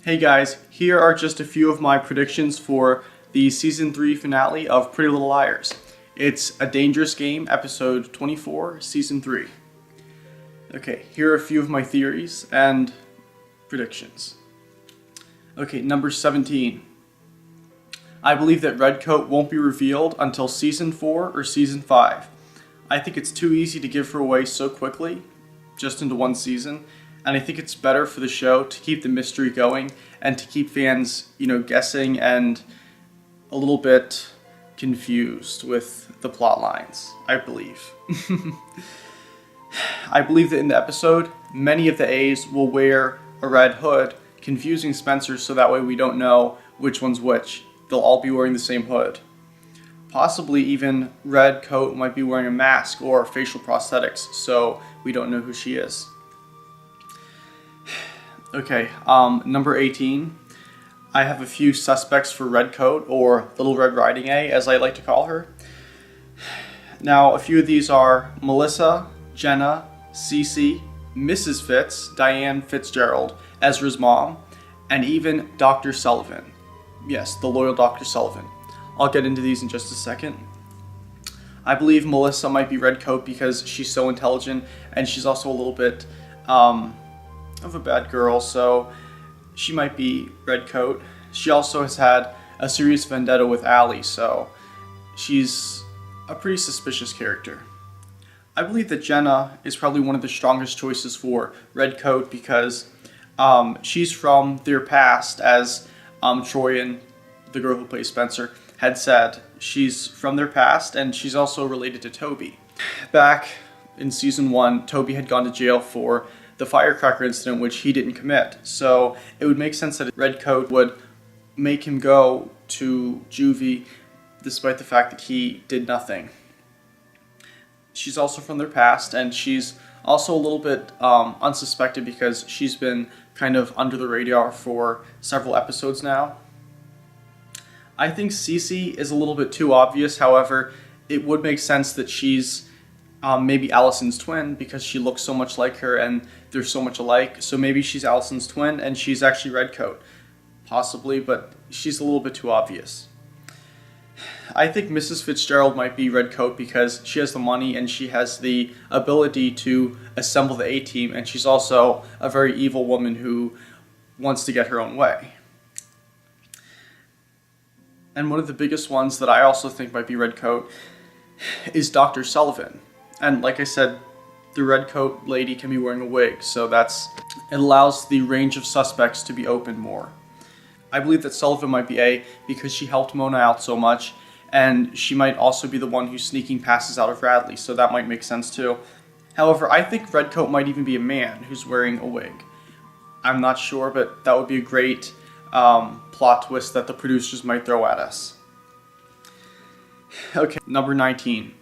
Hey guys, here are just a few of my predictions for the Season 3 finale of Pretty Little Liars. It's A Dangerous Game, Episode 24, Season 3. Okay, here are a few of my theories and predictions. Okay, number 17. I believe that Redcoat won't be revealed until Season 4 or Season 5. I think it's too easy to give her away so quickly, just into one season. And I think it's better for the show to keep the mystery going and to keep fans, guessing and a little bit confused with the plot lines, I believe. I believe that in the episode, many of the A's will wear a red hood, confusing Spencer so that way we don't know which one's which. They'll all be wearing the same hood. Possibly even Redcoat might be wearing a mask or facial prosthetics, so we don't know who she is. Okay, number 18. I have a few suspects for Redcoat, or Little Red Riding A, as I like to call her. Now, a few of these are Melissa, Jenna, Cece, Mrs. Fitz, Diane Fitzgerald, Ezra's mom, and even Dr. Sullivan. Yes, the loyal Dr. Sullivan. I'll get into these in just a second. I believe Melissa might be Redcoat because she's so intelligent, and she's also a little bit, of a bad girl, so she might be Redcoat. She also has had a serious vendetta with Allie, so she's a pretty suspicious character. I believe that Jenna is probably one of the strongest choices for Redcoat because she's from their past, as Troy, the girl who plays Spencer, had said. She's from their past, and she's also related to Toby. Back in Season 1, Toby had gone to jail for the firecracker incident, which he didn't commit. So it would make sense that Redcoat would make him go to juvie despite the fact that he did nothing. She's also from their past, and she's also a little bit unsuspected because she's been kind of under the radar for several episodes now. I think Cece is a little bit too obvious. However, it would make sense that she's maybe Allison's twin because she looks so much like her and they're so much alike. So maybe she's Allison's twin and she's actually Redcoat. Possibly, but she's a little bit too obvious. I think Mrs. Fitzgerald might be Redcoat because she has the money and she has the ability to assemble the A-team, and she's also a very evil woman who wants to get her own way. And one of the biggest ones that I also think might be Redcoat is Dr. Sullivan. And like I said, the Redcoat lady can be wearing a wig, so it allows the range of suspects to be opened more. I believe that Sullivan might be A because she helped Mona out so much, and she might also be the one who's sneaking passes out of Radley, so that might make sense too. However, I think Redcoat might even be a man who's wearing a wig. I'm not sure, but that would be a great plot twist that the producers might throw at us. Okay, number 19.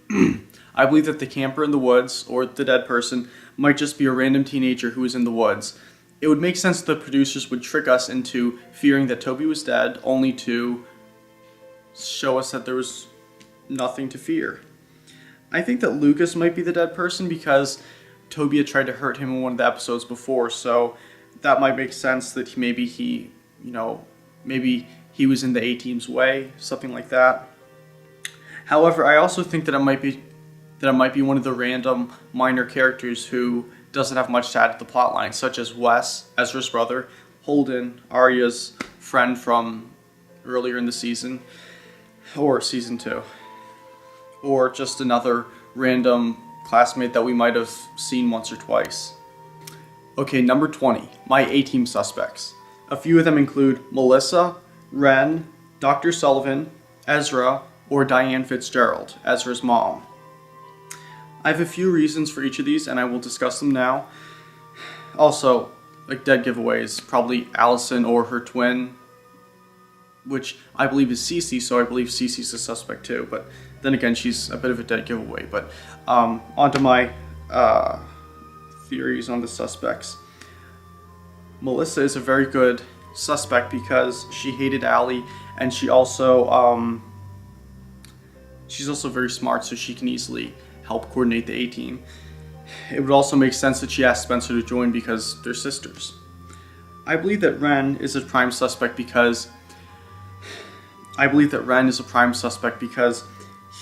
I believe that the camper in the woods, or the dead person, might just be a random teenager who is in the woods. It would make sense that the producers would trick us into fearing that Toby was dead, only to show us that there was nothing to fear. I think that Lucas might be the dead person because Toby had tried to hurt him in one of the episodes before, so that might make sense that maybe he was in the A-team's way, something like that. However, I also think that it might be one of the random minor characters who doesn't have much to add to the plotline, such as Wes, Ezra's brother, Holden, Arya's friend from earlier in the season, or Season 2, or just another random classmate that we might have seen once or twice. Okay, number 20, my A-team suspects. A few of them include Melissa, Ren, Dr. Sullivan, Ezra, or Diane Fitzgerald, Ezra's mom. I have a few reasons for each of these, and I will discuss them now. Also, like dead giveaways, probably Allison or her twin, which I believe is Cece, so I believe Cece's a suspect too, but then again, she's a bit of a dead giveaway. But onto my theories on the suspects. Melissa is a very good suspect because she hated Allie, and she's also very smart, so she can easily help coordinate the A-team. It would also make sense that she asked Spencer to join because they're sisters. I believe that Ren is a prime suspect because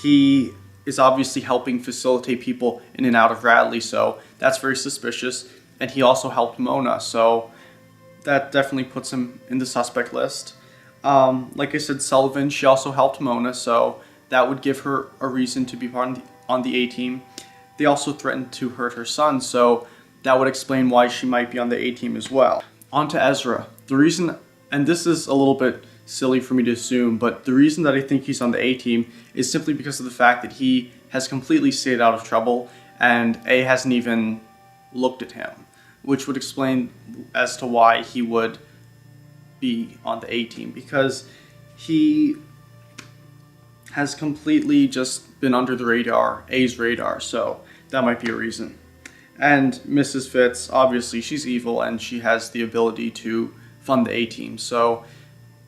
he is obviously helping facilitate people in and out of Radley, so that's very suspicious. And he also helped Mona, so that definitely puts him in the suspect list. Like I said, Sullivan, she also helped Mona, so that would give her a reason to be on the A-team. They also threatened to hurt her son, so that would explain why she might be on the A-team as well. On to Ezra. The reason, and this is a little bit silly for me to assume, but the reason that I think he's on the A-team is simply because of the fact that he has completely stayed out of trouble and A hasn't even looked at him, which would explain as to why he would be on the A-team, because he has completely just been under the radar, A's radar, so that might be a reason. And Mrs. Fitz, obviously she's evil and she has the ability to fund the A-team, so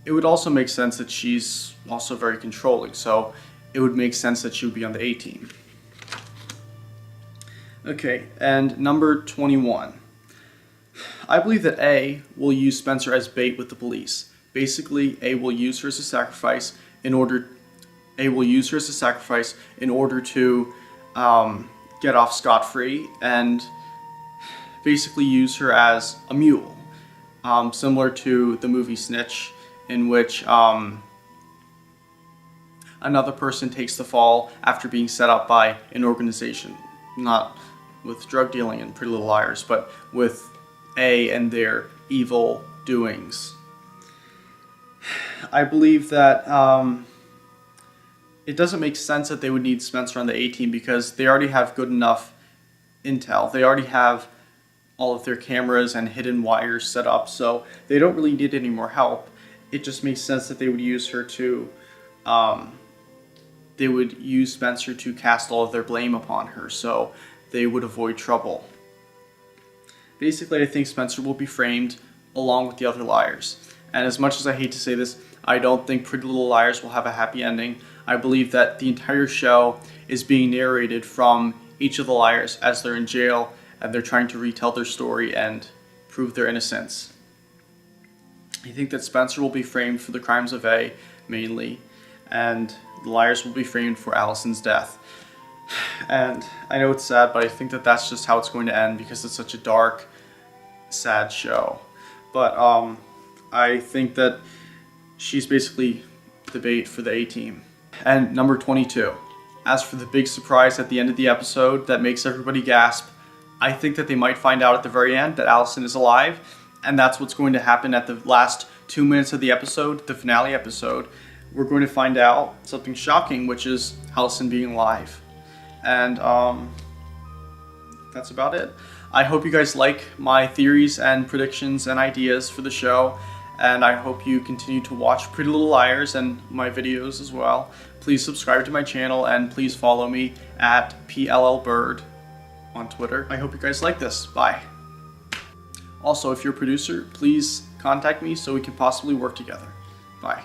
it would also make sense that she's also very controlling, so it would make sense that she would be on the A-team. Okay, and number 21. I believe that A will use Spencer as bait with the police. Basically, A will use her as a sacrifice in order to get off scot-free, and basically use her as a mule, similar to the movie Snitch, in which another person takes the fall after being set up by an organization, not with drug dealing and Pretty Little Liars, but with A and their evil doings. I believe that it doesn't make sense that they would need Spencer on the A-team because they already have good enough intel. They already have all of their cameras and hidden wires set up, so they don't really need any more help. It just makes sense that they would use her to, they would use Spencer to cast all of their blame upon her, so they would avoid trouble. Basically, I think Spencer will be framed along with the other liars. And as much as I hate to say this, I don't think Pretty Little Liars will have a happy ending. I believe that the entire show is being narrated from each of the liars as they're in jail and they're trying to retell their story and prove their innocence. I think that Spencer will be framed for the crimes of A, mainly, and the liars will be framed for Allison's death. And I know it's sad, but I think that that's just how it's going to end because it's such a dark, sad show. But I think that she's basically the bait for the A-team. And number 22. As for the big surprise at the end of the episode that makes everybody gasp, I think that they might find out at the very end that Allison is alive, and that's what's going to happen at the last 2 minutes of the episode, the finale episode. We're going to find out something shocking, which is Allison being alive. And that's about it. I hope you guys like my theories and predictions and ideas for the show, and I hope you continue to watch Pretty Little Liars and my videos as well. Please subscribe to my channel and please follow me at PLL Bird on Twitter. I hope you guys like this. Bye. Also, if you're a producer, please contact me so we can possibly work together. Bye.